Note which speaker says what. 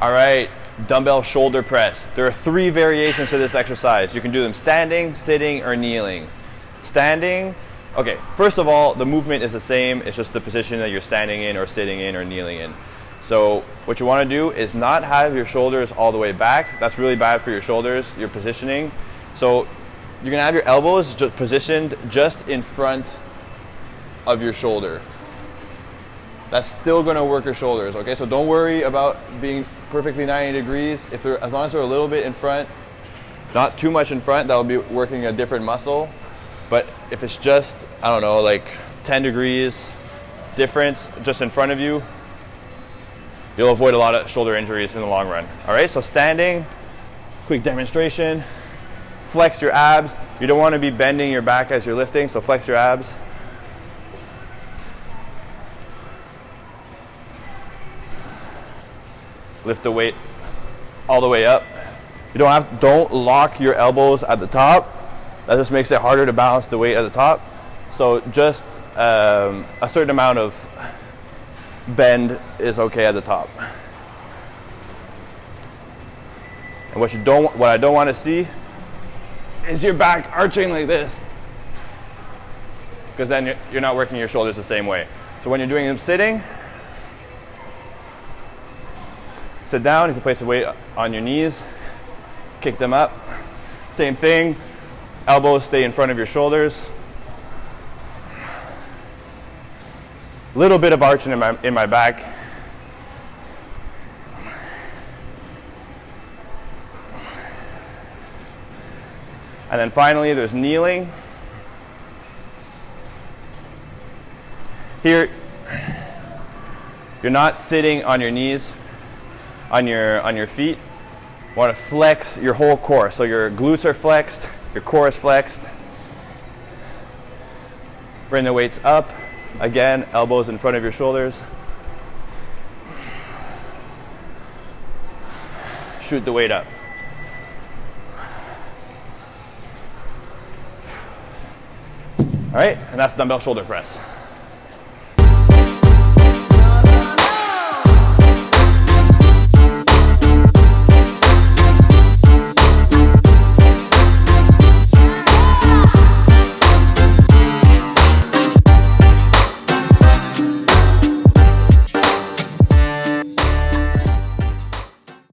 Speaker 1: All right, dumbbell shoulder press. There are 3 variations to this exercise. You can do them standing, sitting, or kneeling. Standing, okay, first of all, the movement is the same. It's just the position that you're standing in or sitting in or kneeling in. So what you want to do is not have your shoulders all the way back. That's really bad for your shoulders, your positioning. So you're going to have your elbows just positioned just in front of your shoulder. That's still going to work your shoulders, okay? So don't worry about being perfectly 90 degrees. As long as they're a little bit in front, not too much in front, that will be working a different muscle. But if it's just, I don't know, like 10 degrees difference just in front of you, you'll avoid a lot of shoulder injuries in the long run. All right, so standing, quick demonstration. Flex your abs. You don't want to be bending your back as you're lifting, so flex your abs. Lift the weight all the way up. Don't lock your elbows at the top. That just makes it harder to balance the weight at the top. So just a certain amount of bend is okay at the top. And what I don't want to see is your back arching like this, because then you're not working your shoulders the same way. So when you're doing them sitting, sit down, you can place the weight on your knees, kick them up. Same thing, elbows stay in front of your shoulders. Little bit of arching in my back. And then finally there's kneeling. Here, you're not sitting on your knees, on your feet. You want to flex your whole core. So your glutes are flexed, your core is flexed. Bring the weights up. Again, elbows in front of your shoulders. Shoot the weight up. All right, and that's dumbbell shoulder press.